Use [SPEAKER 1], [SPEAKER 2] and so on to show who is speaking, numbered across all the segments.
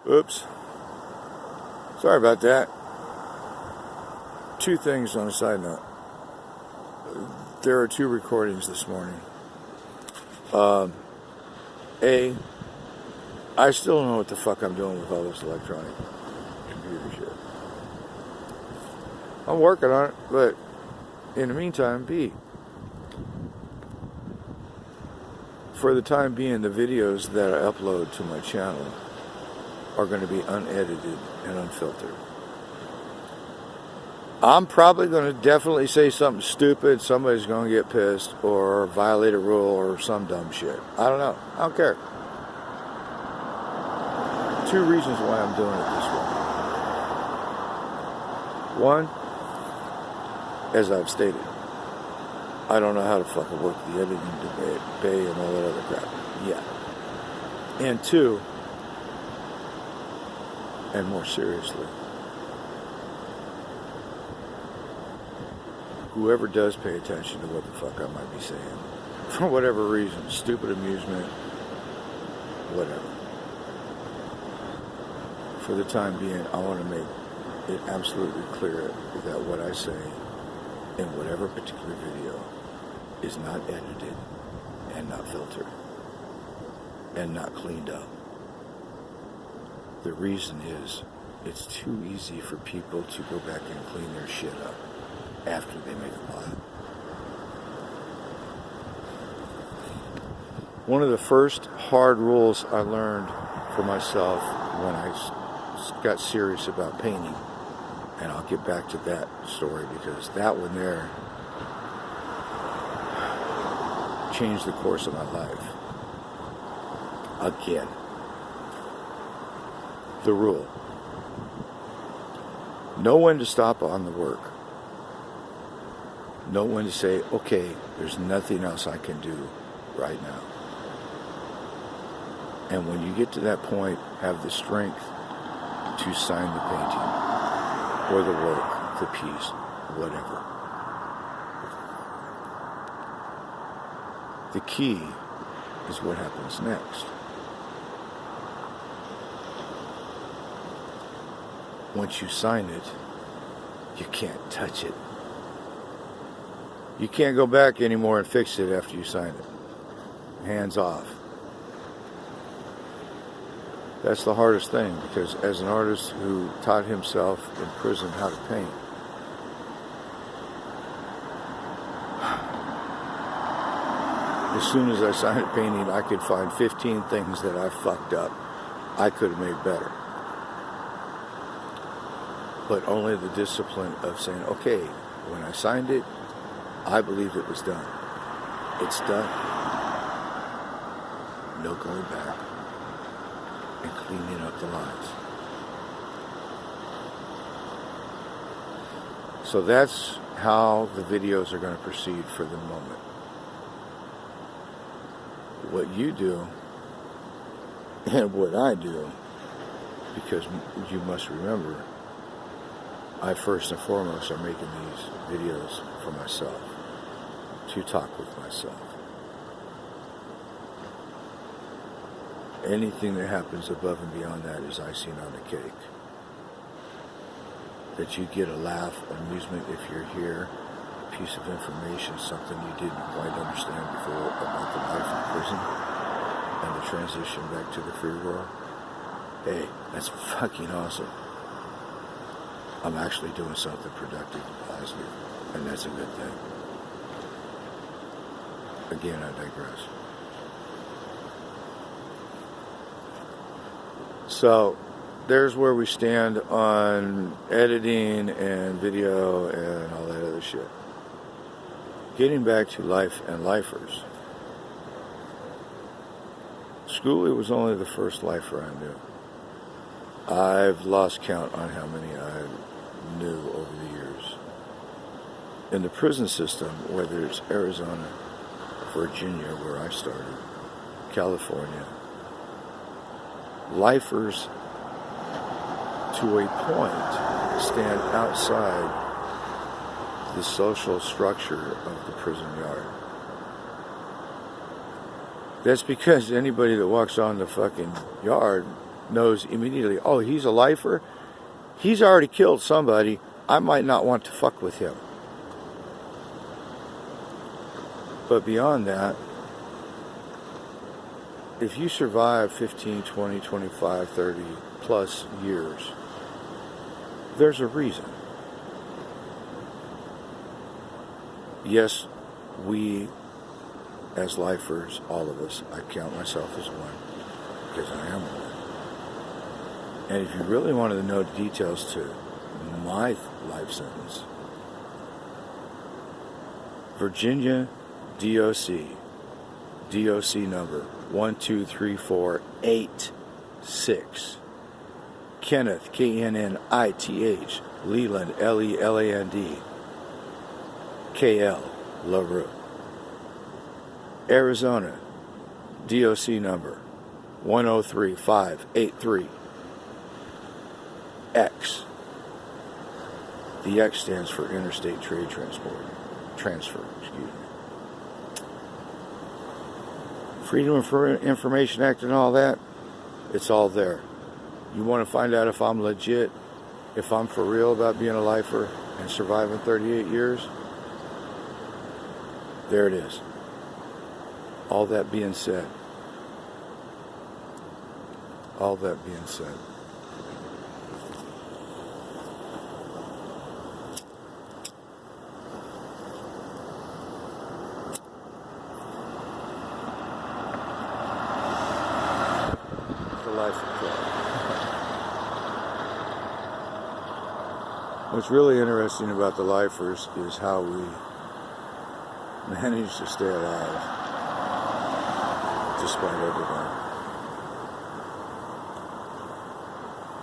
[SPEAKER 1] Oops. Sorry about that. Two things on a side note. There are two recordings this morning. I still don't know what the fuck I'm doing with all this electronic computer shit. I'm working on it, but in the meantime, for the time being, the videos that I upload to my channel are going to be unedited and unfiltered. I'm probably going to definitely say something stupid, somebody's going to get pissed, or violate a rule, or some dumb shit. I don't know. I don't care. Two reasons why I'm doing it this way. One, as I've stated, I don't know how to fucking work the editing bay and all that other crap. Yeah. And two, and more seriously, whoever does pay attention to what the fuck I might be saying, for whatever reason, stupid amusement, whatever. For the time being, I want to make it absolutely clear that what I say in whatever particular video is not edited and not filtered and not cleaned up. The reason is it's too easy for people to go back and clean their shit up after they make a lie. One of the first hard rules I learned for myself when I got serious about painting, and I'll get back to that story because that one there changed the course of my life. Again. The rule. Know when to stop on the work. Know when to say, okay, there's nothing else I can do right now. And when you get to that point, have the strength to sign the painting or the work, the piece, whatever. The key is what happens next. Once you sign it, you can't touch it. You can't go back anymore and fix it after you sign it. Hands off. That's the hardest thing, because as an artist who taught himself in prison how to paint, as soon as I started painting, I could find 15 things that I fucked up I could have made better. But only the discipline of saying, okay, when I signed it, I believe it was done. It's done. No going back and cleaning up the lines. So that's how the videos are going to proceed for the moment. What you do and what I do, because you must remember, I first and foremost are making these videos for myself, to talk with myself. Anything that happens above and beyond that is icing on the cake. That you get a laugh, amusement if you're here, a piece of information, something you didn't quite understand before about the life in prison and the transition back to the free world. Hey, that's fucking awesome. I'm actually doing something productive and positive, and that's a good thing. Again, I digress. So, there's where we stand on editing and video and all that other shit. Getting back to life and lifers. Schooley was only the first lifer I knew. I've lost count on how many I knew over the years. In the prison system, whether it's Arizona, Virginia, where I started, California, lifers, to a point, stand outside the social structure of the prison yard. That's because anybody that walks on the fucking yard knows immediately, oh, he's a lifer. He's already killed somebody. I might not want to fuck with him. But beyond that, if you survive 15, 20, 25, 30 plus years, there's a reason. Yes, we as lifers, all of us, I count myself as one, because I am one. And if you really wanted to know the details to my life sentence, Virginia DOC number 123486. Kenneth, Knnith, Leland, Leland, KL, LaRue. Arizona, DOC number 103583. X. The X stands for Interstate Trade Transfer, excuse me. Freedom of Information Act and all that, it's all there. You want to find out if I'm legit, if I'm for real about being a lifer and surviving 38 years? There it is. All that being said. All that being said. The life of Clark. What's really interesting about the lifers is how we manage to stay alive despite everything.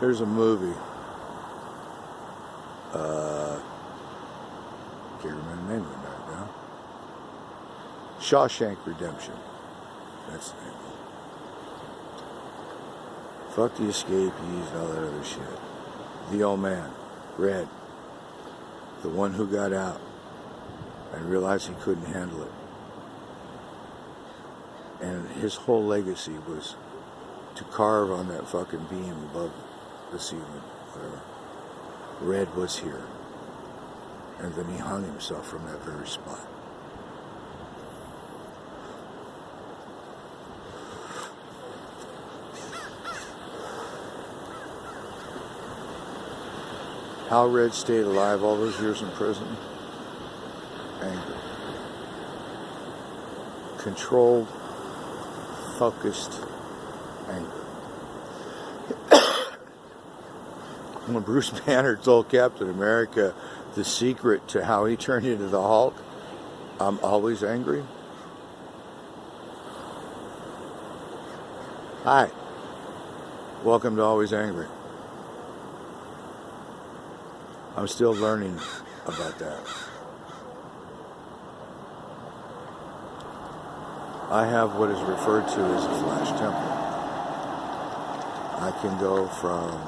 [SPEAKER 1] There's a movie. Can't remember the name of it right now. Shawshank Redemption. That's the name. Fuck the escapees and all that other shit. The old man, Red, the one who got out and realized he couldn't handle it. And his whole legacy was to carve on that fucking beam above the ceiling, whatever. Red was here. And then he hung himself from that very spot. How Red stayed alive all those years in prison? Anger. Controlled, focused anger. When Bruce Banner told Captain America the secret to how he turned into the Hulk, I'm always angry. Hi. Welcome to Always Angry. I'm still learning about that. I have what is referred to as a flash temper. I can go from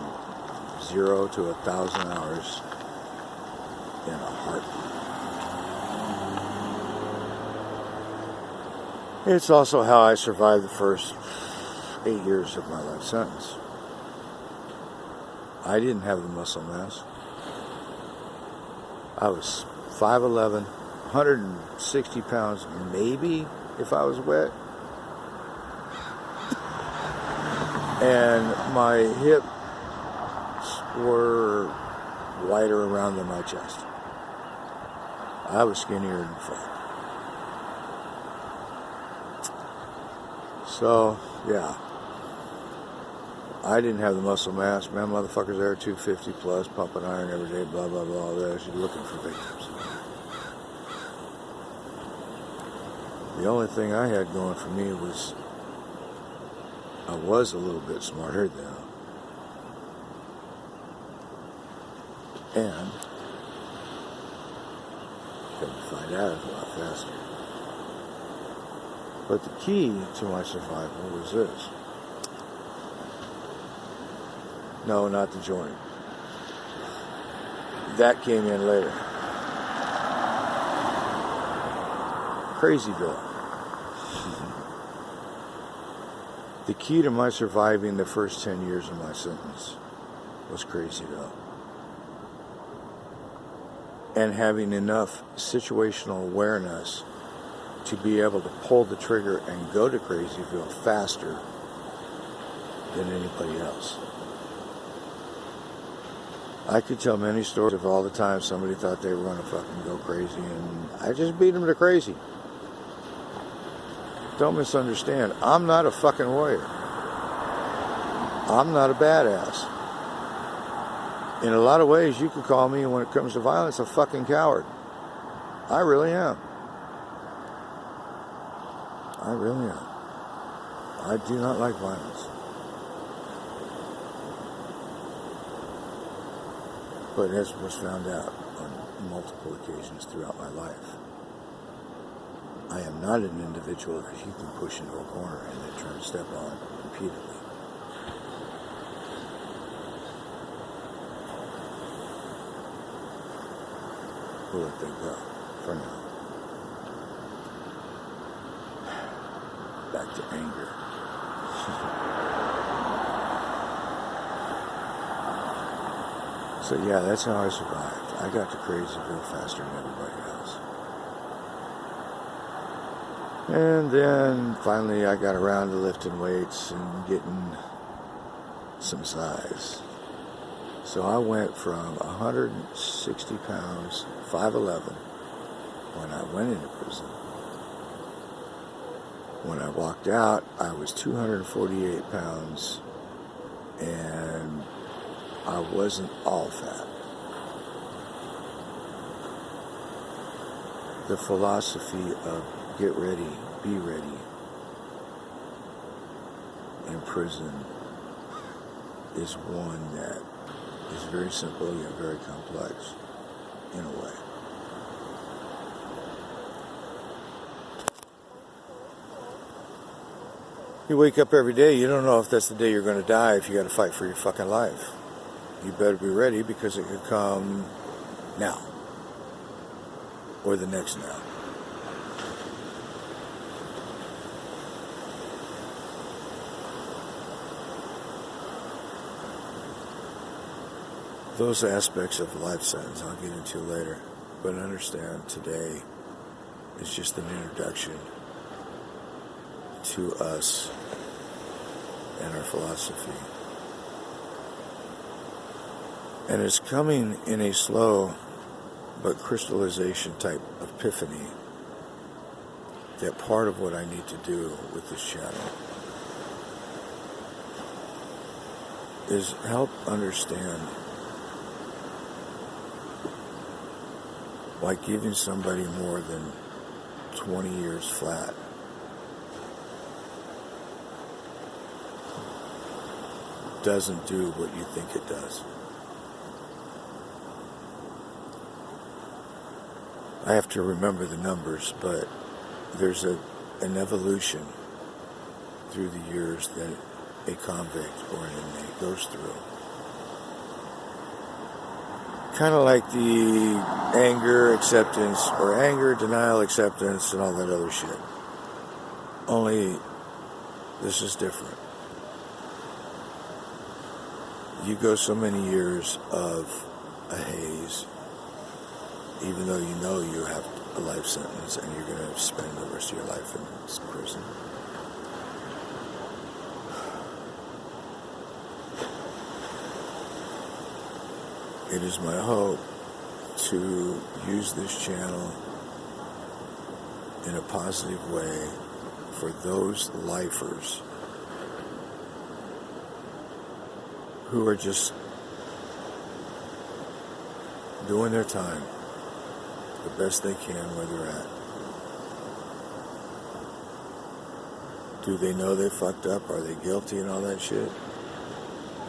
[SPEAKER 1] 0 to 1,000 hours in a heartbeat. It's also how I survived the first 8 years of my life sentence. I didn't have the muscle mass. I was 5'11", 160 pounds, maybe, if I was wet. And my hips were wider around than my chest. I was skinnier than fuck. So, yeah. I didn't have the muscle mass. Man, motherfuckers there 250 plus, pumping iron every day, blah, blah, blah, all that. She's looking for victims. The only thing I had going for me was I was a little bit smarter then. And couldn't find out a lot faster. But the key to my survival was this. No, not the joint. That came in later. Crazyville. The key to my surviving the first 10 years of my sentence was crazy though. And having enough situational awareness to be able to pull the trigger and go to Crazyville faster than anybody else. I could tell many stories of all the time somebody thought they were going to fucking go crazy, and I just beat them to crazy. Don't misunderstand. I'm not a fucking warrior. I'm not a badass. In a lot of ways, you could call me, when it comes to violence, a fucking coward. I really am. I really am. I do not like violence. But as was found out on multiple occasions throughout my life, I am not an individual that you can push into a corner and then try to step on repeatedly. We'll let that go for now. Back to anger. So yeah, that's how I survived. I got to Crazyville faster than everybody else. And then finally I got around to lifting weights and getting some size. So I went from 160 pounds, 5'11", when I went into prison. When I walked out, I was 248 pounds, and I wasn't all fat. The philosophy of get ready, be ready in prison is one that is very simple yet very complex in a way. You wake up every day, you don't know if that's the day you're going to die, if you got to fight for your fucking life. You better be ready, because it could come now or the next now. Those aspects of the life sentence I'll get into later, but understand today is just an introduction to us and our philosophy. And it's coming in a slow but crystallization type epiphany that part of what I need to do with this channel is help understand why giving somebody more than 20 years flat doesn't do what you think it does. I have to remember the numbers, but there's an evolution through the years that a convict or an inmate goes through. Kind of like the anger, acceptance, or anger, denial, acceptance, and all that other shit. Only this is different. You go so many years of a haze, even though you know you have a life sentence and you're going to spend the rest of your life in prison. It is my hope to use this channel in a positive way for those lifers who are just doing their time the best they can where they're at. Do they know they fucked up? Are they guilty and all that shit?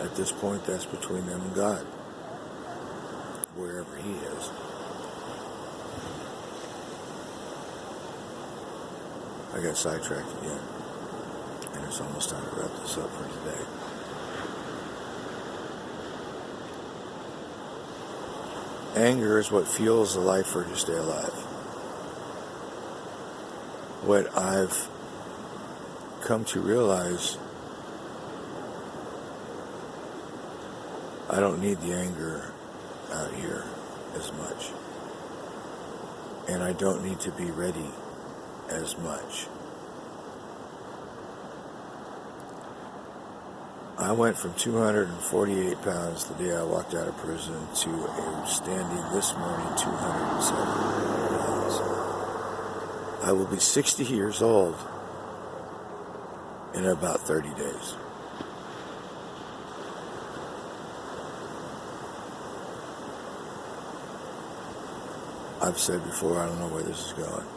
[SPEAKER 1] At this point, that's between them and God, wherever He is. I got sidetracked again, and it's almost time to wrap this up for today. Anger is what fuels the lifer to stay alive. What I've come to realize I don't need the anger out here as much. And I don't need to be ready as much. I went from 248 pounds the day I walked out of prison to a standing this morning 207 pounds. I will be 60 years old in about 30 days. I've said before, I don't know where this is going.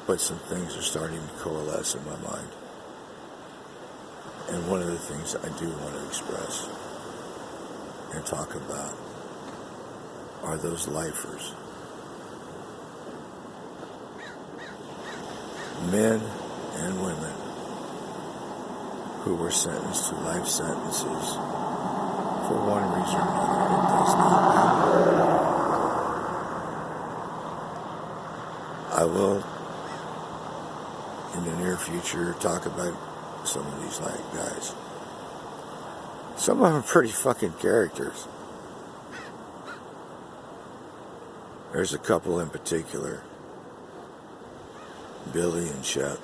[SPEAKER 1] But some things are starting to coalesce in my mind. And one of the things I do want to express and talk about are those lifers. Men and women who were sentenced to life sentences for one reason or another. It does not matter. I will, in the near future, talk about some of these guys. Some of them are pretty fucking characters. There's a couple in particular, Billy and Shep.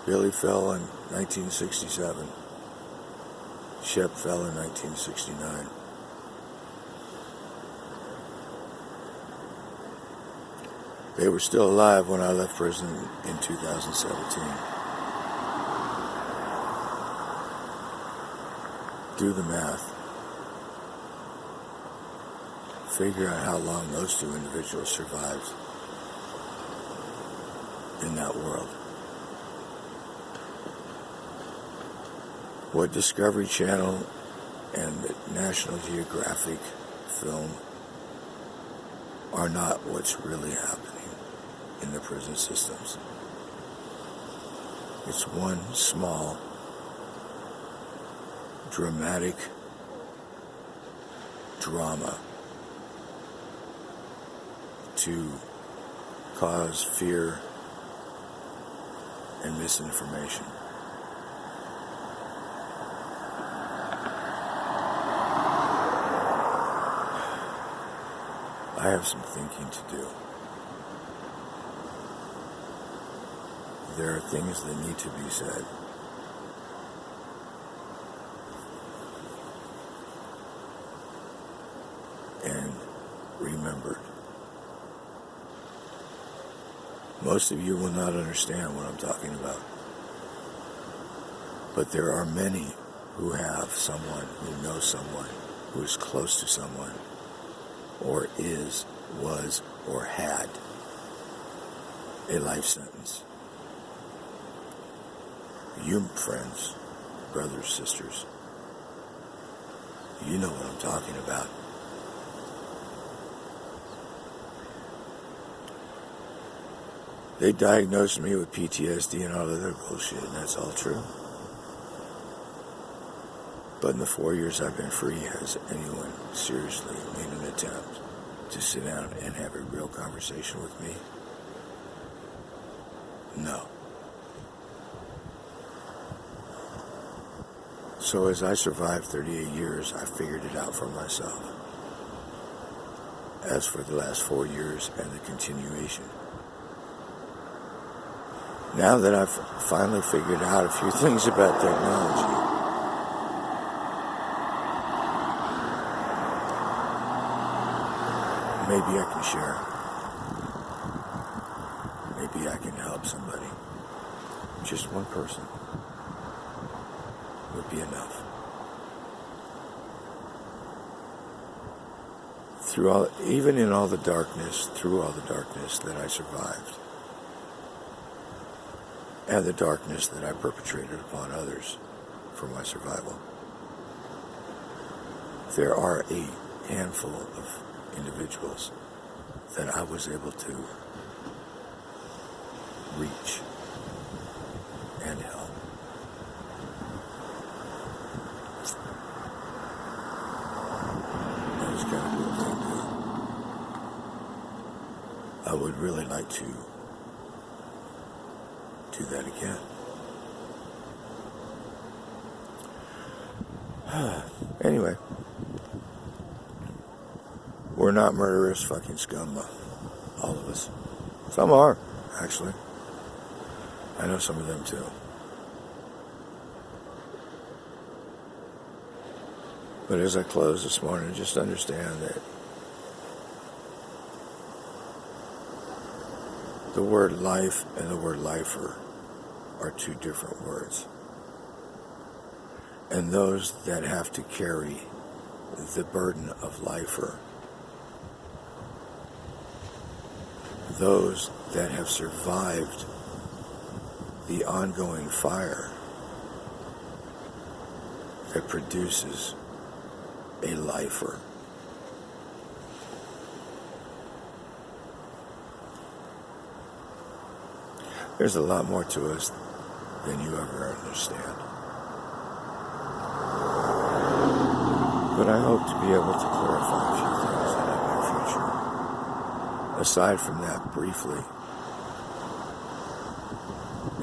[SPEAKER 1] Billy fell in 1967. Shep fell in 1969. They were still alive when I left prison in 2017. Do the math. Figure out how long those two individuals survived in that world. What Discovery Channel and the National Geographic film are not what's really happening in the prison systems. It's one small, dramatic drama to cause fear and misinformation. I have some thinking to do. There are things that need to be said. And remembered. Most of you will not understand what I'm talking about. But there are many who have someone, who knows someone, who is close to someone, or is, was, or had a life sentence. You friends, brothers, sisters, you know what I'm talking about. They diagnosed me with PTSD and all other bullshit, and that's all true. But in the 4 years I've been free, has anyone seriously made an attempt to sit down and have a real conversation with me? No. So as I survived 38 years, I figured it out for myself. As for the last 4 years and the continuation. Now that I've finally figured out a few things about technology, maybe I can share. Maybe I can help somebody. Just one person would be enough. Even in all the darkness, through all the darkness that I survived, and the darkness that I perpetrated upon others for my survival, there are a handful of individuals that I was able to reach and help. That was kind of a cool thing to do. I would really like to do that again. Anyway, we're not murderous fucking scum, all of us. Some are, actually. I know some of them too. But as I close this morning, just understand that the word life and the word lifer are two different words. And those that have to carry the burden of lifer, those that have survived the ongoing fire that produces a lifer. There's a lot more to us than you ever understand. But I hope to be able to clarify a few things in the near future. Aside from that, briefly,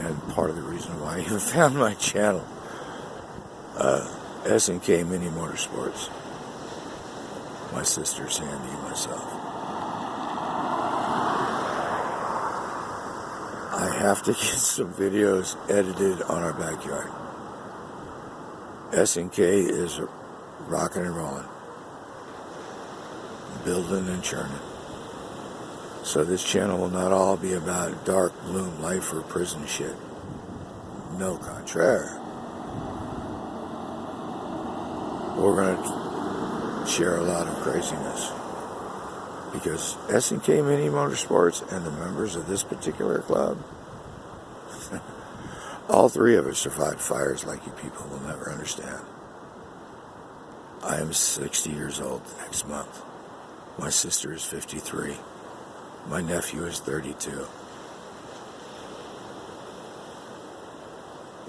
[SPEAKER 1] and part of the reason why I even found my channel, S&K Mini Motorsports, my sister Sandy and myself. I have to get some videos edited on our backyard. S&K is rocking and rolling, building and churning. So this channel will not all be about dark, gloom, life, or prison shit. No contraire. We're going to share a lot of craziness. Because S&K Mini Motorsports and the members of this particular club, all three of us survived fires like you people will never understand. I am 60 years old next month. My sister is 53. My nephew is 32.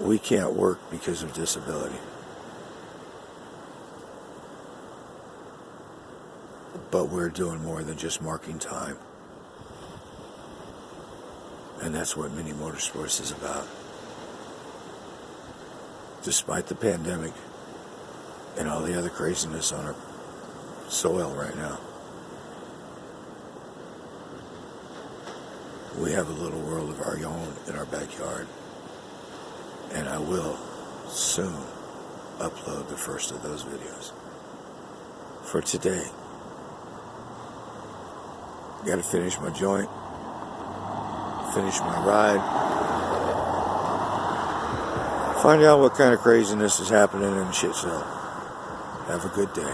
[SPEAKER 1] We can't work because of disability. But we're doing more than just marking time. And that's what Mini Motorsports is about. Despite the pandemic and all the other craziness on our soil right now, we have a little world of our own in our backyard. And I will soon upload the first of those videos. For today, got to finish my joint, finish my ride, find out what kind of craziness is happening in the shit show. Have a good day.